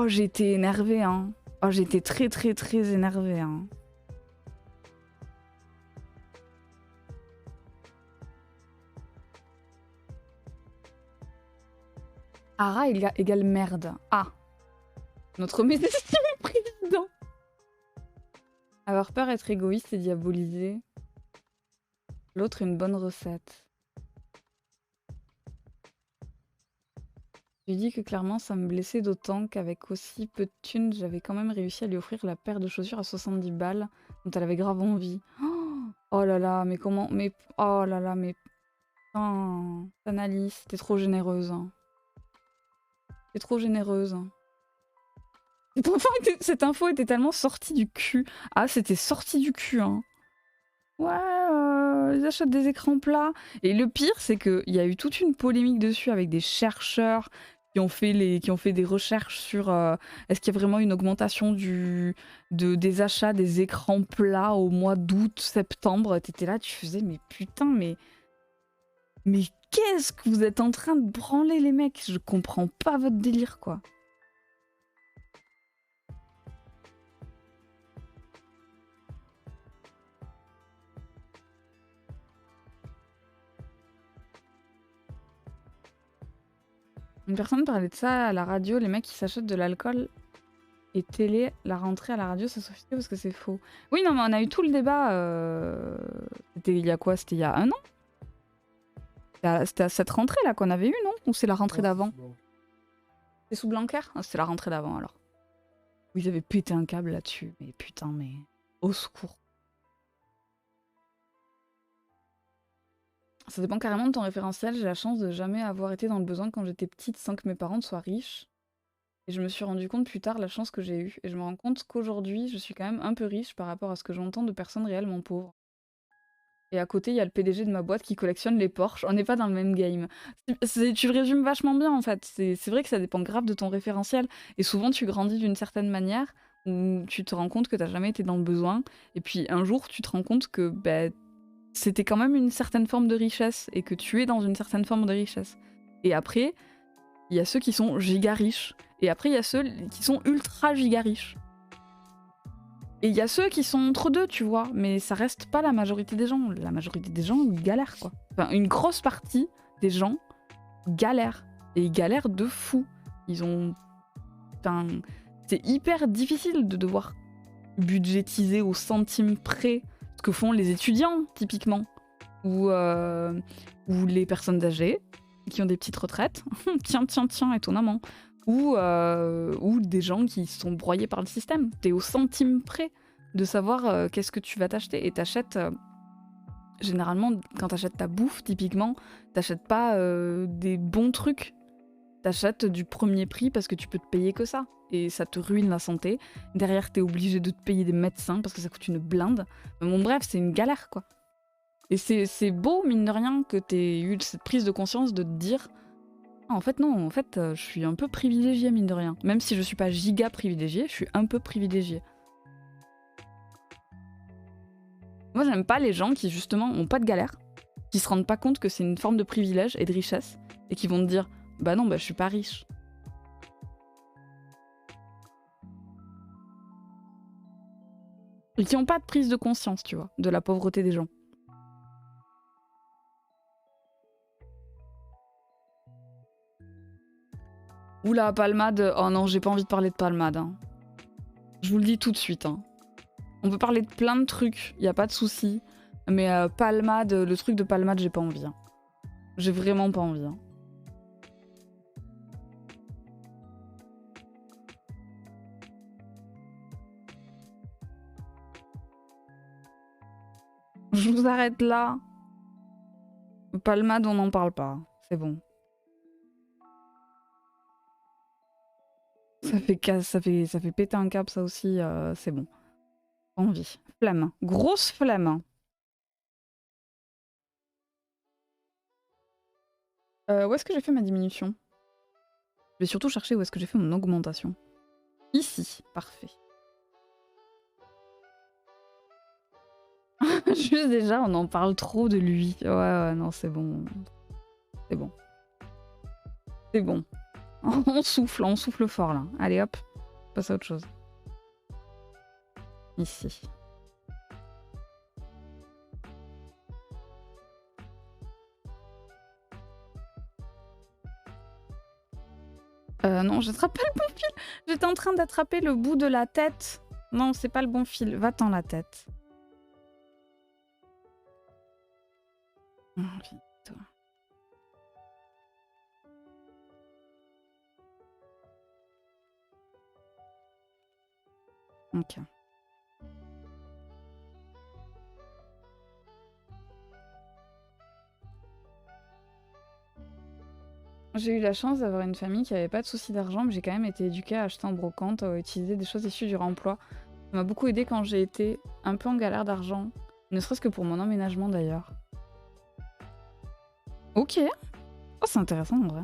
Oh, j'étais énervée, hein. Oh, j'étais très très très énervée, hein. Ara égale merde. Ah. Notre mésestime président. Avoir peur, être égoïste et diaboliser. L'autre, une bonne recette. J'ai dit que clairement, ça me blessait d'autant qu'avec aussi peu de thunes, j'avais quand même réussi à lui offrir la paire de chaussures à 70 balles, dont elle avait grave envie. Oh là là, mais comment... Mais... Oh là là, mais... Putain... Annalise, t'es trop généreuse. Hein. T'es trop généreuse. Cette info était tellement sortie du cul. Ah, c'était sorti du cul, hein. Ouais, ils achètent des écrans plats. Et le pire, c'est qu'il y a eu toute une polémique dessus avec des chercheurs qui ont fait des recherches sur est-ce qu'il y a vraiment une augmentation des achats des écrans plats au mois d'août, septembre. T'étais là, tu faisais, mais putain, mais qu'est-ce que vous êtes en train de branler, les mecs? Je comprends pas votre délire, quoi. Une personne parlait de ça à la radio, les mecs qui s'achètent de l'alcool et télé, la rentrée à la radio, ça suffit parce que c'est faux. Oui, non, mais on a eu tout le débat. C'était il y a quoi? C'était il y a un an? C'était à cette rentrée là qu'on avait eu, non? Ou c'est la rentrée d'avant? C'est sous Blanquer? Ah, c'était la rentrée d'avant alors. Où ils avaient pété un câble là-dessus. Mais putain, mais au secours. Ça dépend carrément de ton référentiel. J'ai la chance de jamais avoir été dans le besoin quand j'étais petite sans que mes parents soient riches. Et je me suis rendu compte plus tard la chance que j'ai eue. Et je me rends compte qu'aujourd'hui, je suis quand même un peu riche par rapport à ce que j'entends de personnes réellement pauvres. Et à côté, il y a le PDG de ma boîte qui collectionne les Porsche. On n'est pas dans le même game. Tu le résumes vachement bien en fait. C'est vrai que ça dépend grave de ton référentiel. Et souvent, tu grandis d'une certaine manière où tu te rends compte que t'as jamais été dans le besoin. Et puis un jour, tu te rends compte que c'était quand même une certaine forme de richesse et que tu es dans une certaine forme de richesse. Et après, il y a ceux qui sont giga riches. Et après, il y a ceux qui sont ultra giga riches. Et il y a ceux qui sont entre deux, tu vois. Mais ça reste pas la majorité des gens. La majorité des gens, ils galèrent, quoi. Enfin, une grosse partie des gens galèrent. Et ils galèrent de fou. Ils ont... Enfin, c'est hyper difficile de devoir budgétiser au centime près ce que font les étudiants, typiquement. Ou les personnes âgées qui ont des petites retraites. Tiens, étonnamment. Ou des gens qui sont broyés par le système. T'es au centime près de savoir qu'est-ce que tu vas t'acheter. Et t'achètes... généralement, quand t'achètes ta bouffe, typiquement, t'achètes pas des bons trucs. T'achètes du premier prix parce que tu peux te payer que ça. Et ça te ruine la santé. Derrière, t'es obligé de te payer des médecins parce que ça coûte une blinde. Bon, bref, c'est une galère, quoi. Et c'est beau, mine de rien, que t'aies eu cette prise de conscience de te dire... Ah, en fait, non, en fait, je suis un peu privilégiée, mine de rien. Même si je suis pas giga privilégiée, je suis un peu privilégiée. Moi, j'aime pas les gens qui, justement, ont pas de galère, qui se rendent pas compte que c'est une forme de privilège et de richesse, et qui vont te dire « Bah non, bah je suis pas riche ». Et qui ont pas de prise de conscience, tu vois, de la pauvreté des gens. Oula, palmade. Oh non, j'ai pas envie de parler de palmade. Hein. Je vous le dis tout de suite. Hein. On peut parler de plein de trucs, y a pas de souci. Mais palmade, le truc de palmade, j'ai pas envie. Hein. J'ai vraiment pas envie. Hein. Je vous arrête là. Palmade, on n'en parle pas. C'est bon. Ça fait péter un câble, ça aussi, c'est bon. Pas envie. Flemme. Grosse flemme. Où est-ce que j'ai fait ma diminution? Je vais surtout chercher où est-ce que j'ai fait mon augmentation. Ici. Parfait. Juste déjà, on en parle trop de lui. Ouais, non, c'est bon. C'est bon. C'est bon. On souffle fort là. Allez hop. passer à autre chose. Ici. Non, j'attrape pas le bon fil. J'étais en train d'attraper le bout de la tête. Non, c'est pas le bon fil. Va-t'en la tête. Oh, putain. Ok. J'ai eu la chance d'avoir une famille qui avait pas de soucis d'argent, mais j'ai quand même été éduquée à acheter en brocante, à utiliser des choses issues du réemploi. Ça m'a beaucoup aidé quand j'ai été un peu en galère d'argent, ne serait-ce que pour mon emménagement d'ailleurs. Ok. Oh, c'est intéressant en vrai.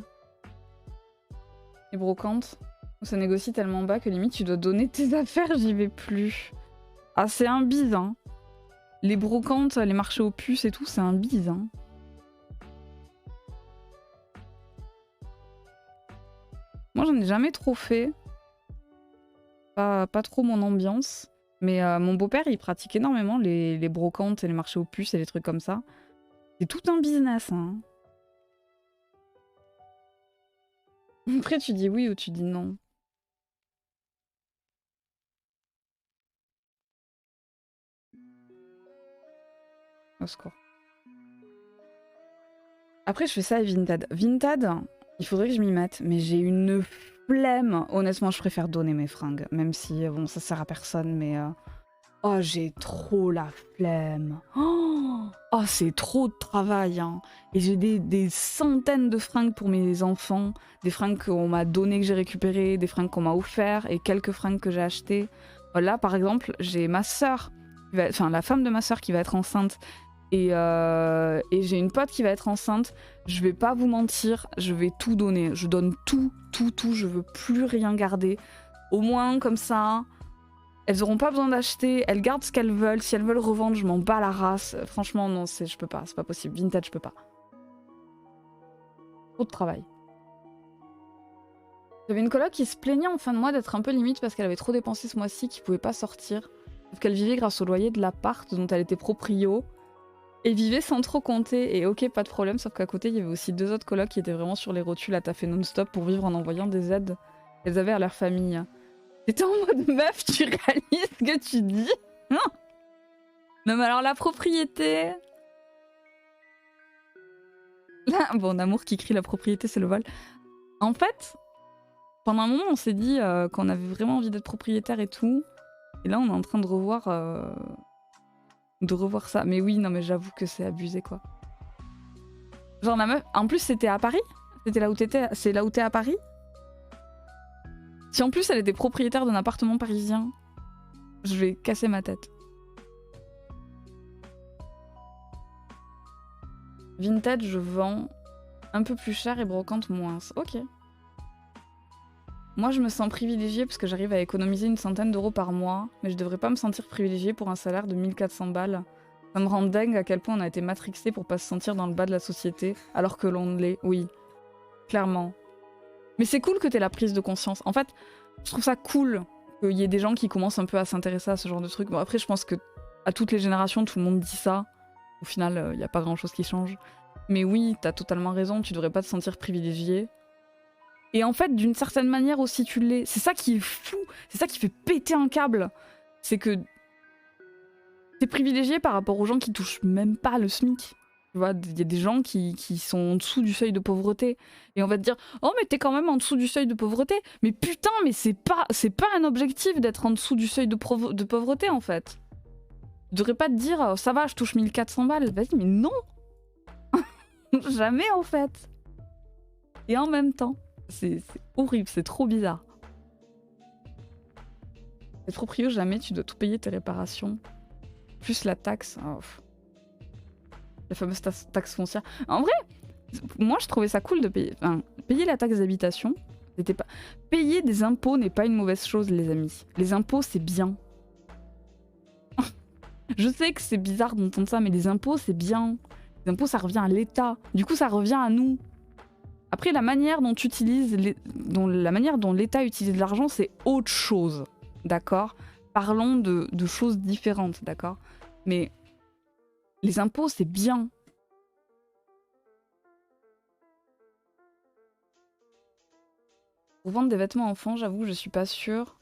Les brocantes, ça négocie tellement bas que limite tu dois donner tes affaires, j'y vais plus. Ah, c'est un bise, hein. Les brocantes, les marchés aux puces et tout, c'est un bise, hein. Moi, j'en ai jamais trop fait. Pas trop mon ambiance. Mais mon beau-père, il pratique énormément les brocantes et les marchés aux puces et les trucs comme ça. C'est tout un business, hein. Après, tu dis oui ou tu dis non. Au secours. Après, je fais ça à Vinted. Vinted, il faudrait que je m'y mette, mais j'ai une flemme. Honnêtement, je préfère donner mes fringues, même si, bon, ça sert à personne, mais... Oh, j'ai trop la flemme. Oh, c'est trop de travail, hein. Et j'ai des centaines de fringues pour mes enfants, des fringues qu'on m'a données que j'ai récupérées, des fringues qu'on m'a offertes et quelques fringues que j'ai achetées. Là, par exemple, j'ai ma sœur, enfin la femme de ma sœur qui va être enceinte. Et j'ai une pote qui va être enceinte. Je vais pas vous mentir, je vais tout donner. Je donne tout. Je veux plus rien garder. Au moins, comme ça, elles auront pas besoin d'acheter. Elles gardent ce qu'elles veulent. Si elles veulent revendre, je m'en bats la race. Franchement, non, je peux pas. C'est pas possible. Vintage, je peux pas. Trop de travail. J'avais une coloc qui se plaignait en fin de mois d'être un peu limite parce qu'elle avait trop dépensé ce mois-ci, qu'il pouvait pas sortir. Sauf qu'elle vivait grâce au loyer de l'appart dont elle était proprio. Et vivait sans trop compter, et ok, pas de problème, sauf qu'à côté, il y avait aussi 2 autres colocs qui étaient vraiment sur les rotules à taffer non-stop pour vivre en envoyant des aides qu'elles avaient à leur famille. T'étais en mode meuf, tu réalises ce que tu dis? Non mais alors la propriété... Là, bon, amour qui crie la propriété, c'est le vol. En fait, pendant un moment, on s'est dit qu'on avait vraiment envie d'être propriétaire et tout. Et là, on est en train de revoir ça. Mais oui, non mais j'avoue que c'est abusé quoi. Genre la meuf, en plus c'était à Paris? C'était là où t'étais, c'est là où t'es à Paris? Si en plus elle était propriétaire d'un appartement parisien, je vais casser ma tête. Vintage, je vends un peu plus cher et brocante moins. Ok. Moi je me sens privilégiée parce que j'arrive à économiser une centaine d'euros par mois, mais je devrais pas me sentir privilégiée pour un salaire de 1400 balles. Ça me rend dingue à quel point on a été matrixé pour pas se sentir dans le bas de la société, alors que l'on l'est, oui. Clairement. Mais c'est cool que t'aies la prise de conscience. En fait, je trouve ça cool qu'il y ait des gens qui commencent un peu à s'intéresser à ce genre de trucs. Bon après, je pense que à toutes les générations, tout le monde dit ça. Au final, il n'y a pas grand-chose qui change. Mais oui, t'as totalement raison, tu devrais pas te sentir privilégié. Et en fait, d'une certaine manière aussi, tu l'es. C'est ça qui est fou, c'est ça qui fait péter un câble. C'est que t'es privilégié par rapport aux gens qui touchent même pas le SMIC. Tu vois, il y a des gens qui sont en dessous du seuil de pauvreté. Et on va te dire, oh mais t'es quand même en dessous du seuil de pauvreté. Mais putain, mais c'est pas un objectif d'être en dessous du seuil de pauvreté en fait. Je devrais pas te dire, ça va, je touche 1400 balles. Vas-y, mais non. Jamais en fait. Et en même temps, c'est horrible, c'est trop bizarre. Être proprio, jamais tu dois tout payer tes réparations. Plus la taxe. Oh. La fameuse taxe foncière. En vrai, moi je trouvais ça cool de payer. Enfin, payer la taxe d'habitation, c'était pas. Payer des impôts n'est pas une mauvaise chose, les amis. Les impôts, c'est bien. Je sais que c'est bizarre d'entendre ça, mais les impôts, c'est bien. Les impôts, ça revient à l'État. Du coup, ça revient à nous. Après, la manière dont la manière dont l'État utilise l'argent, c'est autre chose, d'accord? Parlons de choses différentes, d'accord? Mais les impôts, c'est bien. Pour vendre des vêtements enfants, j'avoue que je suis pas sûre.